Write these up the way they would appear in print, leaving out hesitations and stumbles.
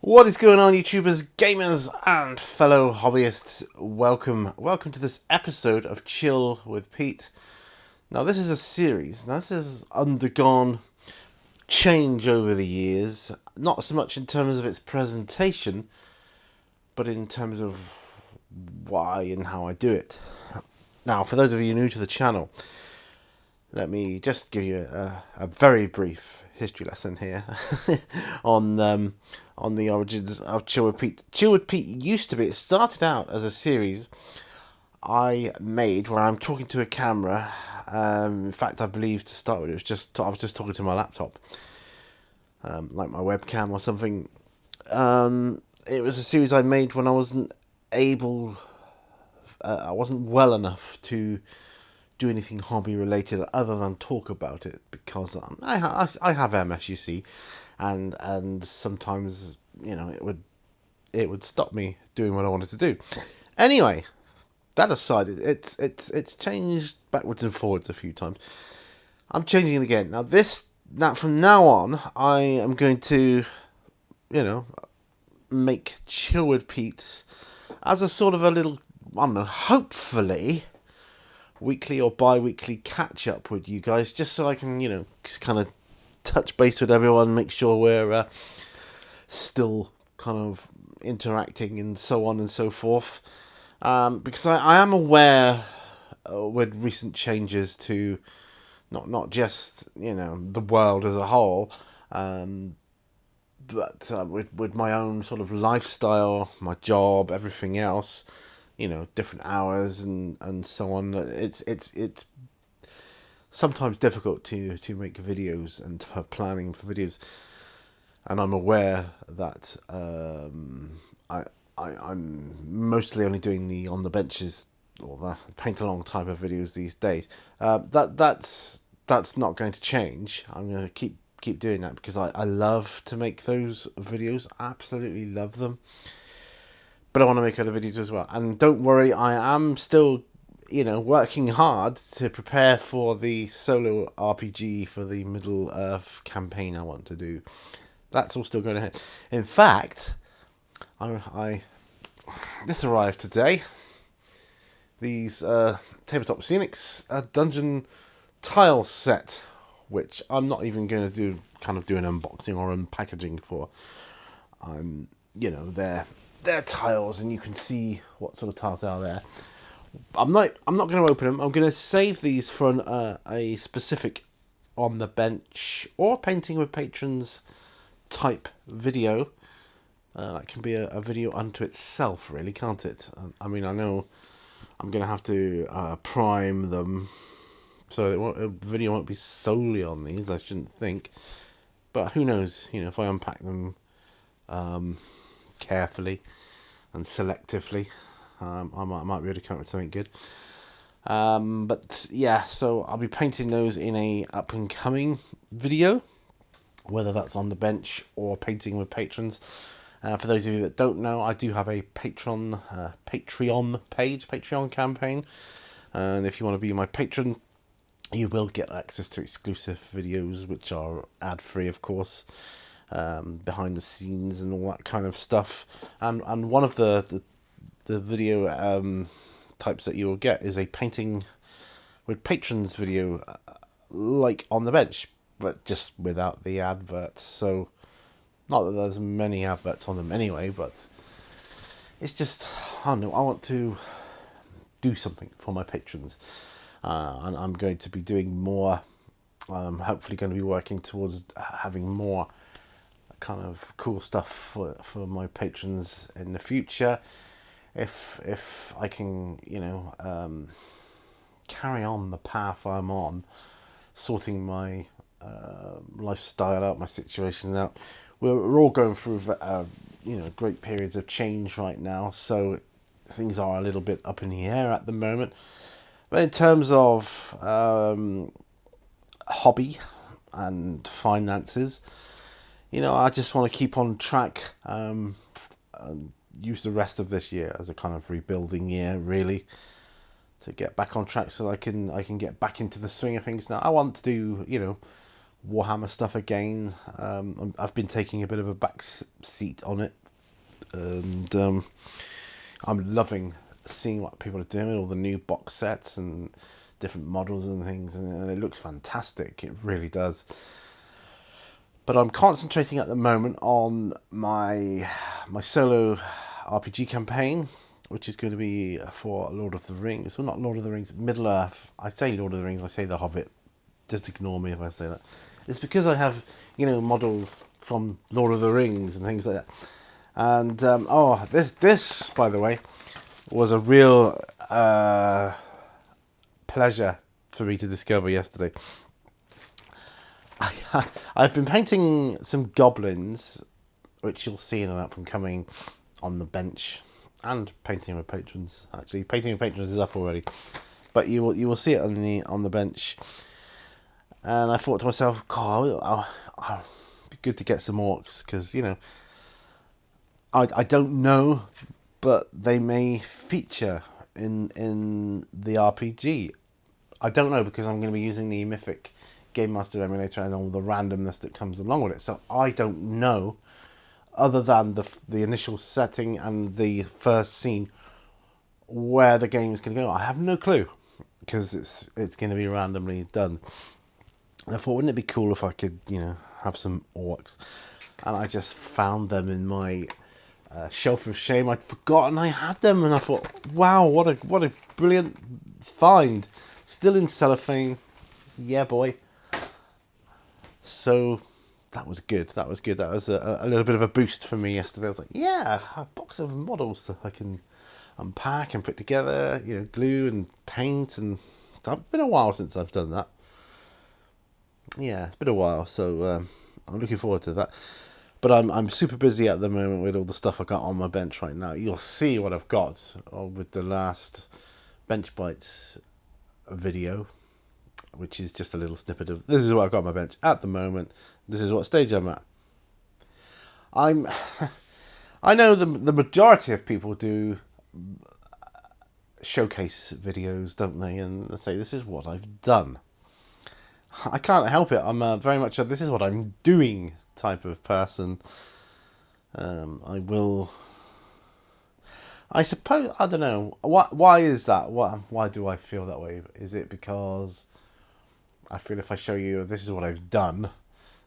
What is going on, YouTubers, gamers, and fellow hobbyists? Welcome to this episode of Chill with Pete. Now, this is a series. Now, this has undergone change over the years, not so much in terms of its presentation, but in terms of why and how I do it. Now, for those of you new to the channel, let me just give you a very brief history lesson here on the origins of Chill with Pete. Chill with Pete it started out as a series I made where I'm talking to a camera. In fact, I believe to start with, I was just talking to my laptop, like my webcam or something. It was a series I made when I wasn't I wasn't well enough to do anything hobby related other than talk about it, because I have MS, you see, and sometimes it would stop me doing what I wanted to do. Anyway, that aside, it's changed backwards and forwards a few times. I'm changing it again now. From now on, I am going to make Chillwood Pete's as a sort of a little, I don't know, hopefully weekly or bi-weekly catch up with you guys, just so I can just kind of touch base with everyone, make sure we're still kind of interacting and so on and so forth, because I am aware, with recent changes to not just the world as a whole, but with my own sort of lifestyle, my job, everything else, different hours and so on. It's sometimes difficult to make videos and have planning for videos, and I'm aware that I'm mostly only doing the on the benches or the paint along type of videos these days. That's not going to change. I'm going to keep doing that because I love to make those videos. Absolutely love them. But I want to make other videos as well. And don't worry, I am still, working hard to prepare for the solo RPG for the Middle Earth campaign I want to do. That's all still going ahead. In fact, this arrived today. These Tabletop Scenics dungeon tile set, which I'm not even going to do an unboxing or unpackaging for. They're tiles, and you can see what sort of tiles are there. I'm not going to open them. I'm going to save these for a specific on the bench or painting with patrons type video. That can be a video unto itself, really, can't it? I mean, I know I'm going to have to prime them, so the video won't be solely on these, I shouldn't think. But who knows, if I unpack them carefully and selectively, I might be able to come up with something good. But yeah, so I'll be painting those in a up and coming video, whether that's on the bench or painting with patrons. For those of you that don't know, I do have a Patreon page, Patreon campaign, and if you want to be my patron, you will get access to exclusive videos, which are ad-free, of course, behind the scenes and all that kind of stuff. And one of the video types that you will get is a painting with patrons video, like on the bench, but just without the adverts. So, not that there's many adverts on them anyway, but it's just, I don't know, I want to do something for my patrons. And I'm going to be doing more, hopefully going to be working towards having more kind of cool stuff for my patrons in the future. If I can, carry on the path I'm on, sorting my lifestyle out, my situation out. We're all going through, great periods of change right now, so things are a little bit up in the air at the moment. But in terms of hobby and finances, I just want to keep on track. And use the rest of this year as a kind of rebuilding year, really, to get back on track, so I can get back into the swing of things. Now, I want to do, Warhammer stuff again. I've been taking a bit of a back seat on it, and I'm loving seeing what people are doing, all the new box sets and different models and things, and it looks fantastic. It really does. But I'm concentrating at the moment on my solo RPG campaign, which is going to be for Lord of the Rings. Well, not Lord of the Rings, Middle Earth. I say Lord of the Rings, I say The Hobbit. Just ignore me if I say that. It's because I have, models from Lord of the Rings and things like that. And this, by the way, was a real pleasure for me to discover yesterday. I've been painting some goblins, which you'll see in an up and coming on the bench, and painting with patrons. Actually, painting with patrons is up already, but you will see it on the bench. And I thought to myself, God, it'd be good to get some orcs, because I don't know, but they may feature in the RPG. I don't know, because I'm going to be using the Mythic Game Master emulator and all the randomness that comes along with it. So I don't know, other than the initial setting and the first scene, where the game is going to go. I have no clue, because it's going to be randomly done. And I thought, wouldn't it be cool if I could, have some orcs? And I just found them in my shelf of shame. I'd forgotten I had them, and I thought, wow, what a brilliant find! Still in cellophane, yeah, boy. So that was good. That was a little bit of a boost for me yesterday. I was like, yeah, a box of models that I can unpack and put together, glue and paint. And it's been a while since I've done that. Yeah, it's been a while, so I'm looking forward to that. But I'm super busy at the moment with all the stuff I got on my bench right now. You'll see what I've got with the last Bench Bites video, which is just a little snippet of, this is what I've got on my bench at the moment. This is what stage I'm at. I know the majority of people do showcase videos, don't they? And they say, this is what I've done. I can't help it. I'm very much a this is what I'm doing type of person. I suppose, I don't know. Why is that? Why do I feel that way? Is it because I feel if I show you this is what I've done,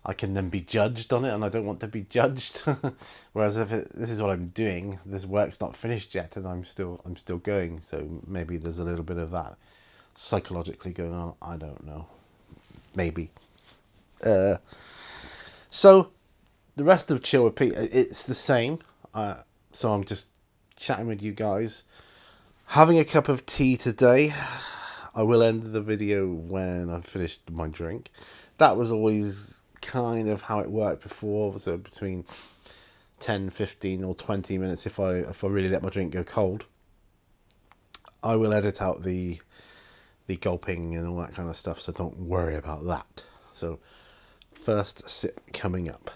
I can then be judged on it, and I don't want to be judged. Whereas if this is what I'm doing, this work's not finished yet, and I'm still going. So maybe there's a little bit of that psychologically going on. I don't know. Maybe. So the rest of Chill with Pete, it's the same. So I'm just chatting with you guys, having a cup of tea today. I will end the video when I've finished my drink. That was always kind of how it worked before. So between 10, 15 or 20 minutes, if I really let my drink go cold, I will edit out the gulping and all that kind of stuff, so don't worry about that. So first sip coming up.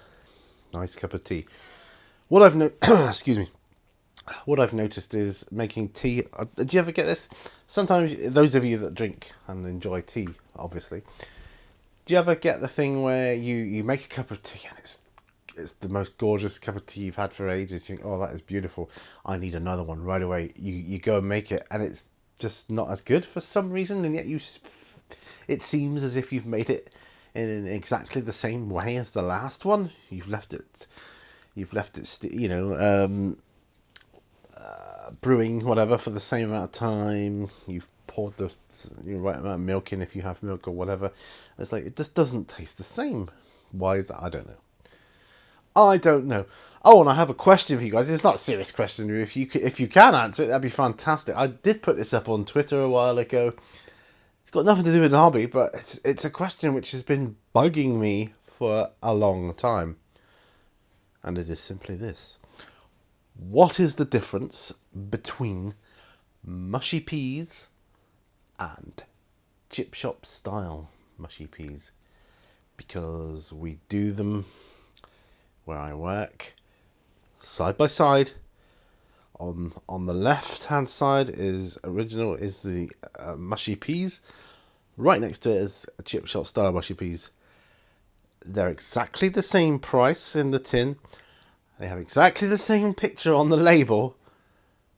Nice cup of tea. What I've excuse me. What I've noticed is making tea. Do you ever get this? Sometimes, those of you that drink and enjoy tea, obviously, do you ever get the thing where you make a cup of tea and it's the most gorgeous cup of tea you've had for ages? You think, oh, that is beautiful. I need another one right away. You go and make it, and it's just not as good for some reason, and yet it seems as if you've made it in exactly the same way as the last one. You've left it brewing whatever for the same amount of time. You've poured the right amount of milk in, if you have milk or whatever. It's like, it just doesn't taste the same. Why is that? I don't know. Oh, and I have a question for you guys. It's not a serious question. If you can answer it, that'd be fantastic. I did put this up on Twitter a while ago. It's got nothing to do with the hobby, but it's a question which has been bugging me for a long time. And it is simply this. What is the difference between mushy peas and chip shop style mushy peas? Because we do them where I work side by side. On the left hand side is the mushy peas. Right next to it is a chip shop style mushy peas. They're exactly the same price in the tin. They have exactly the same picture on the label.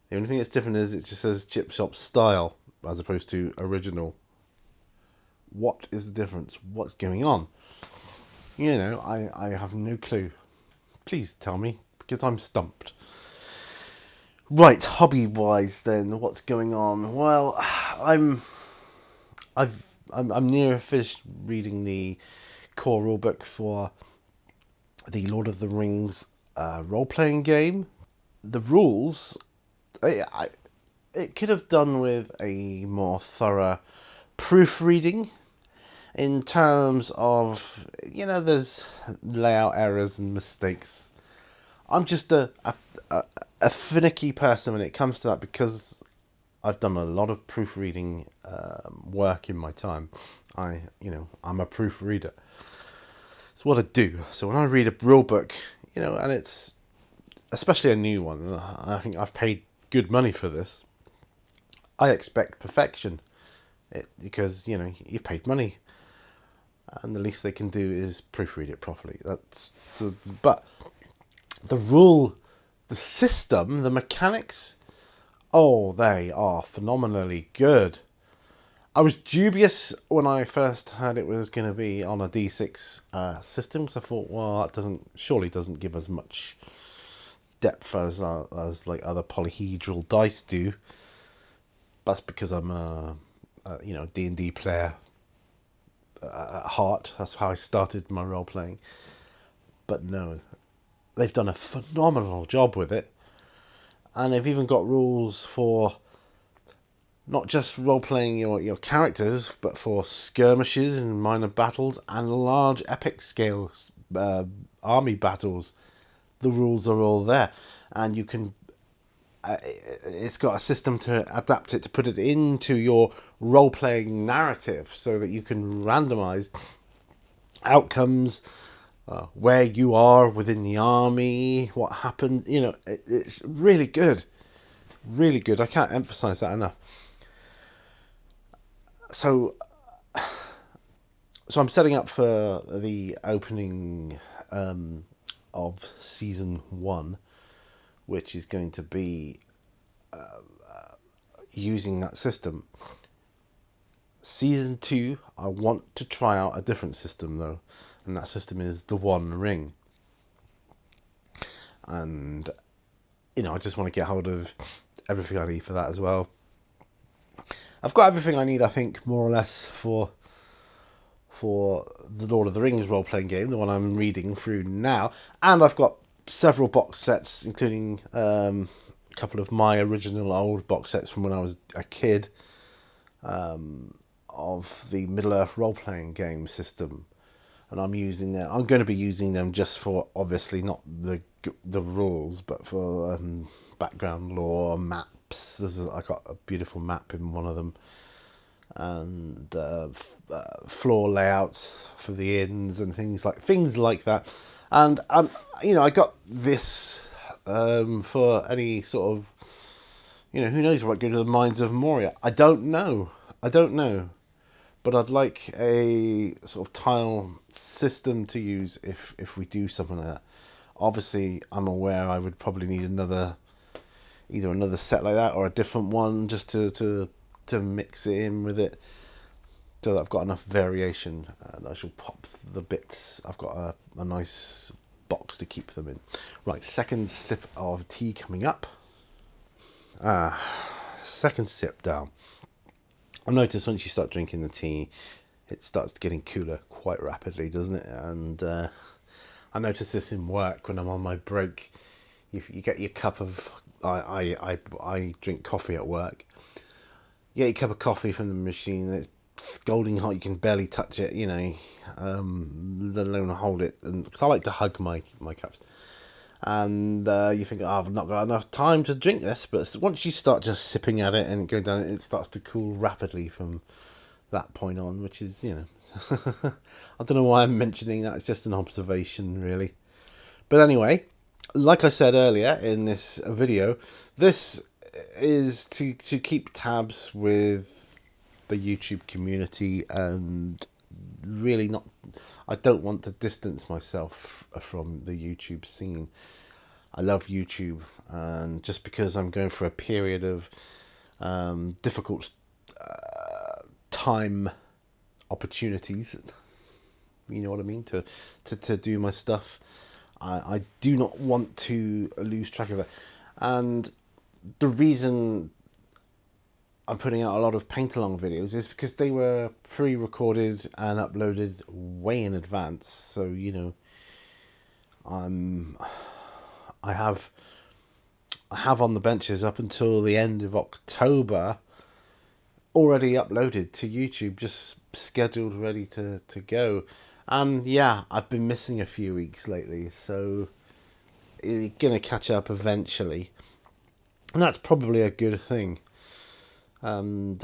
The only thing that's different is it just says chip shop style as opposed to original. What is the difference? What's going on? You know, I have no clue. Please tell me, because I'm stumped. Right, hobby-wise then, what's going on? Well, I'm near finished reading the core rulebook for the Lord of the Rings role-playing game. The rules, it could have done with a more thorough proofreading in terms of, there's layout errors and mistakes. I'm just a finicky person when it comes to that because I've done a lot of proofreading work in my time. I'm a proofreader. It's what I do. So when I read a rule book, and it's especially a new one, and I think I've paid good money for this, I expect perfection. Because, you've paid money. And the least they can do is proofread it properly. But the system, the mechanics, oh, they are phenomenally good. I was dubious when I first heard it was going to be on a D6 system, because I thought, well, that surely doesn't give us much depth as like other polyhedral dice do. That's because I'm a D&D player at heart. That's how I started my role playing. But no, they've done a phenomenal job with it, and they've even got rules for not just role playing your characters, but for skirmishes and minor battles and large epic scale army battles. The rules are all there, and you can. It's got a system to adapt it, to put it into your role playing narrative, so that you can randomize outcomes, where you are within the army, what happened. It's really good. Really good. I can't emphasize that enough. So I'm setting up for the opening of season 1, which is going to be using that system. Season 2, I want to try out a different system though, and that system is the One Ring. And I just want to get hold of everything I need for that as well. I've got everything I need, I think, more or less, for the Lord of the Rings role-playing game, the one I'm reading through now. And I've got several box sets, including a couple of my original old box sets from when I was a kid, of the Middle-earth role-playing game system. And I'm going to be using them just for, obviously, not the rules, but for background lore, maps. I got a beautiful map in one of them, and floor layouts for the inns and things like that. And I got this for any sort of, who knows what go to the mines of Moria. I don't know, but I'd like a sort of tile system to use if we do something like that. Obviously, I'm aware I would probably need either another set like that or a different one, just to mix it in with it, so that I've got enough variation. And I shall pop the bits. I've got a nice box to keep them in. Right, second sip of tea coming up. Second sip down. I noticed once you start drinking the tea, it starts getting cooler quite rapidly, doesn't it? And I notice this in work when I'm on my break. You get your cup of... I drink coffee at work. You get your cup of coffee from the machine, and it's scalding hot. You can barely touch it, let alone hold it. And because I like to hug my cups. And you think, I've not got enough time to drink this, but once you start just sipping at it and going down, it starts to cool rapidly from that point on, which is, I don't know why I'm mentioning that. It's just an observation, really. But anyway, like I said earlier in this video, this is to keep tabs with the YouTube community and really not. I don't want to distance myself from the YouTube scene. I love YouTube, and just because I'm going through a period of difficult time opportunities, you know what I mean, to do my stuff, I do not want to lose track of it. And the reason I'm putting out a lot of paint along videos is because they were pre-recorded and uploaded way in advance. So, you know, I have on the benches up until the end of October already uploaded to YouTube, just scheduled, ready to go. And yeah, I've been missing a few weeks lately, so you're gonna catch up eventually, and that's probably a good thing. And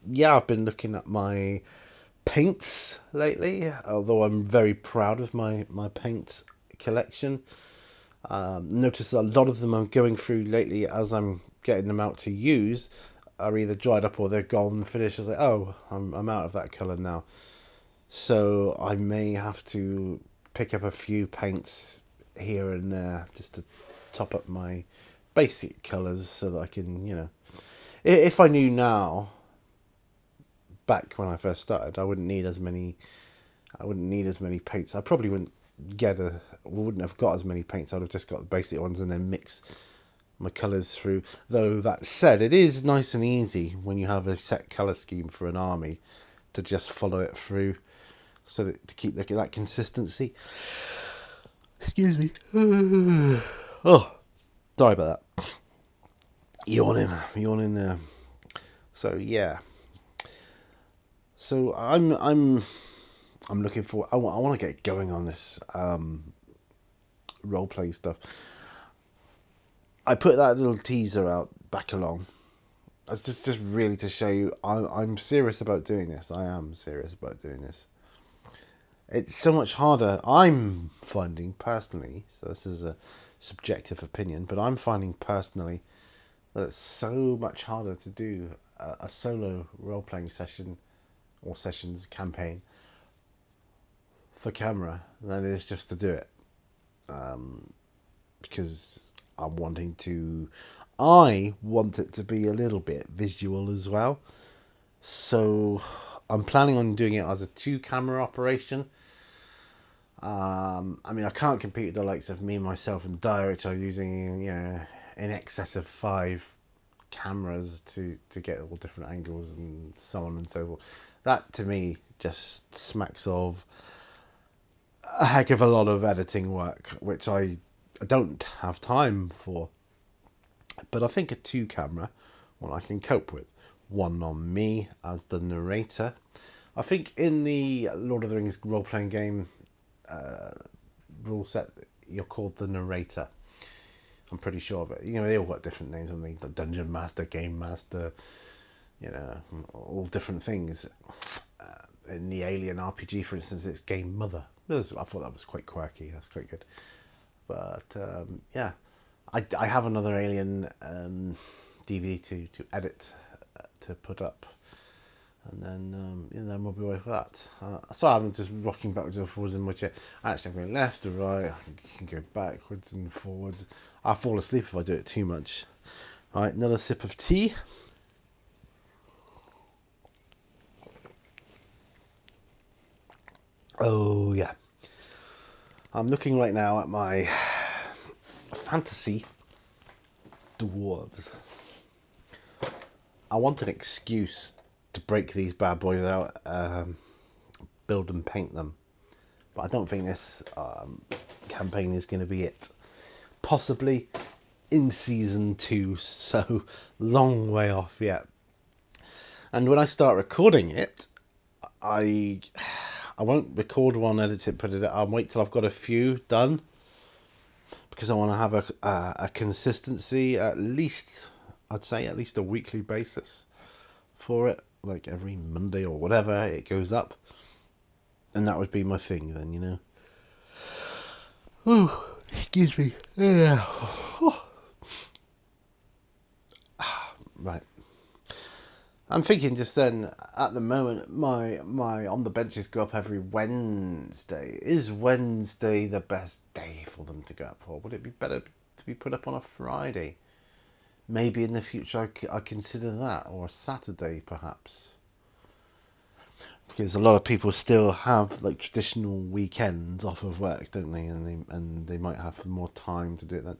yeah, I've been looking at my paints lately, although I'm very proud of my paint collection. Notice a lot of them I'm going through lately as I'm getting them out to use are either dried up or they're gone finished. I was like, oh, I'm out of that colour now. So I may have to pick up a few paints here and there just to top up my basic colours so that I can, you know, if I knew now, back when I first started, I wouldn't need as many paints. I probably wouldn't have got as many paints. I'd have just got the basic ones and then mix my colours through. Though that said, it is nice and easy when you have a set colour scheme for an army to just follow it through, so that to keep that consistency. Excuse me. Oh, sorry about that. Yawning there. So yeah. So I'm looking for. I want to get going on this role play stuff. I put that little teaser out back along. It's just really to show you I'm serious about doing this. I am serious about doing this. It's so much harder. I'm finding personally, so this is a subjective opinion, but I'm finding personally that it's so much harder to do a solo role playing session or sessions campaign for camera than it is just to do it. Because I want it to be a little bit visual as well. So I'm planning on doing it as a 2-camera operation. I mean, I can't compete with the likes of me, myself, and Dyer, which are using, you know, in excess of 5 cameras to get all different angles and so on and so forth. That to me just smacks of a heck of a lot of editing work, which I don't have time for. But I think a 2-camera one I can cope with. One on me as the narrator. I think in the Lord of the Rings role-playing game rule set, you're called the narrator. I'm pretty sure of it. You know, they all got different names. I mean, the Dungeon Master, Game Master, you know, all different things. In the Alien RPG, for instance, it's Game Mother. I thought that was quite quirky. That's quite good. But yeah, I have another Alien DVD to edit, to put up, and then we'll be away for that. So I'm just rocking backwards and forwards in my chair. Actually, I'm going left or right. I can go backwards and forwards. I'll fall asleep if I do it too much. All right, another sip of tea. Oh yeah, I'm looking right now at my fantasy dwarves. I want an excuse to break these bad boys out, build and paint them, but I don't think this campaign is going to be it. Possibly in season 2, so long way off yet. And when I start recording it, I won't record one, edit it, put it. I'll wait till I've got a few done, because I want to have a consistency, at least, I'd say at least a weekly basis for it, like every Monday or whatever it goes up, and that would be my thing then, you know. Oh, excuse me. Yeah. Right. I'm thinking just then, at the moment, my on the benches go up every Wednesday. Is Wednesday the best day for them to go up, or would it be better to be put up on a Friday? Maybe in the future I consider that, or a Saturday perhaps. Because a lot of people still have like traditional weekends off of work, don't they? And they might have more time to do it then.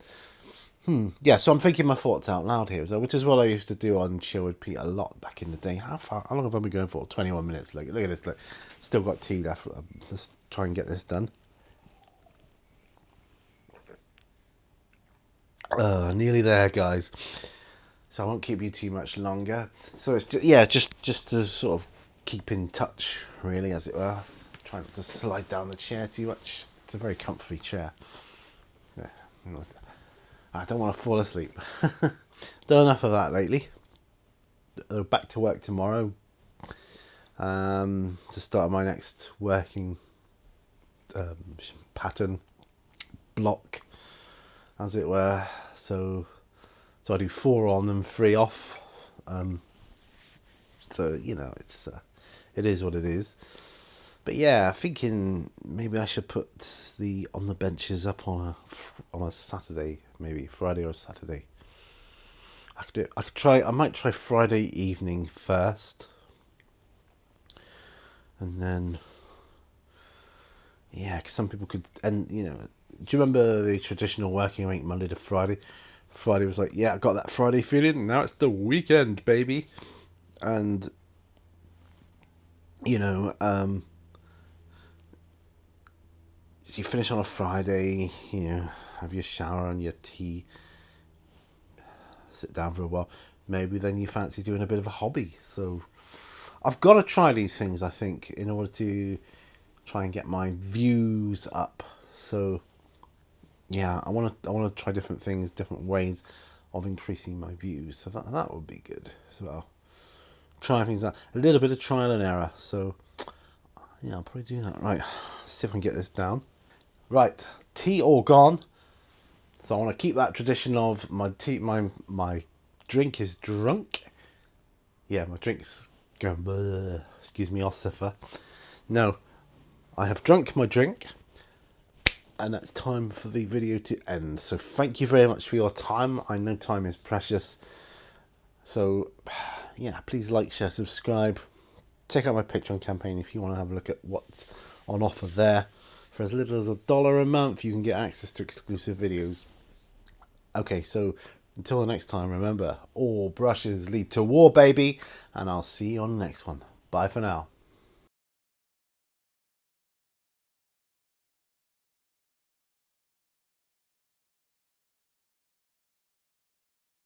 Yeah, so I'm thinking my thoughts out loud here, which is what I used to do on Chill with Pete a lot back in the day. How long have I been going for? 21 minutes. Look at this. Look, still got tea left. Let's try and get this done. Nearly there, guys. So I won't keep you too much longer. So it's just to sort of keep in touch, really, as it were. Try not to slide down the chair too much. It's a very comfy chair. Yeah, I don't want to fall asleep. Done enough of that lately. Back to work tomorrow. To start my next working pattern block, as it were. So I do 4 on and 3 off. So it is what it is. But yeah, thinking maybe I should put the on the benches up on a Saturday, maybe Friday or Saturday. I might try Friday evening first, and then because some people could, and do you remember the traditional working week Monday to Friday? Friday was like, yeah, I got that Friday feeling. Now it's the weekend, baby, and so you finish on a Friday, have your shower and your tea, sit down for a while. Maybe then you fancy doing a bit of a hobby. So I've got to try these things, I think, in order to try and get my views up. So yeah, I want to try different things, different ways of increasing my views. So that would be good as well. Try things out, a little bit of trial and error. So yeah, I'll probably do that. Right, see if I can get this down. Right, tea all gone. So I want to keep that tradition of my tea. My drink is drunk. Yeah, my drink's going. Bleh. Excuse me, Ossifer. No, I have drunk my drink, and it's time for the video to end. So thank you very much for your time. I know time is precious. So yeah, please like, share, subscribe. Check out my Patreon campaign if you want to have a look at what's on offer there. For as little as $1 a month, you can get access to exclusive videos. Okay, so until the next time, remember, all brushes lead to war, baby. And I'll see you on the next one. Bye for now.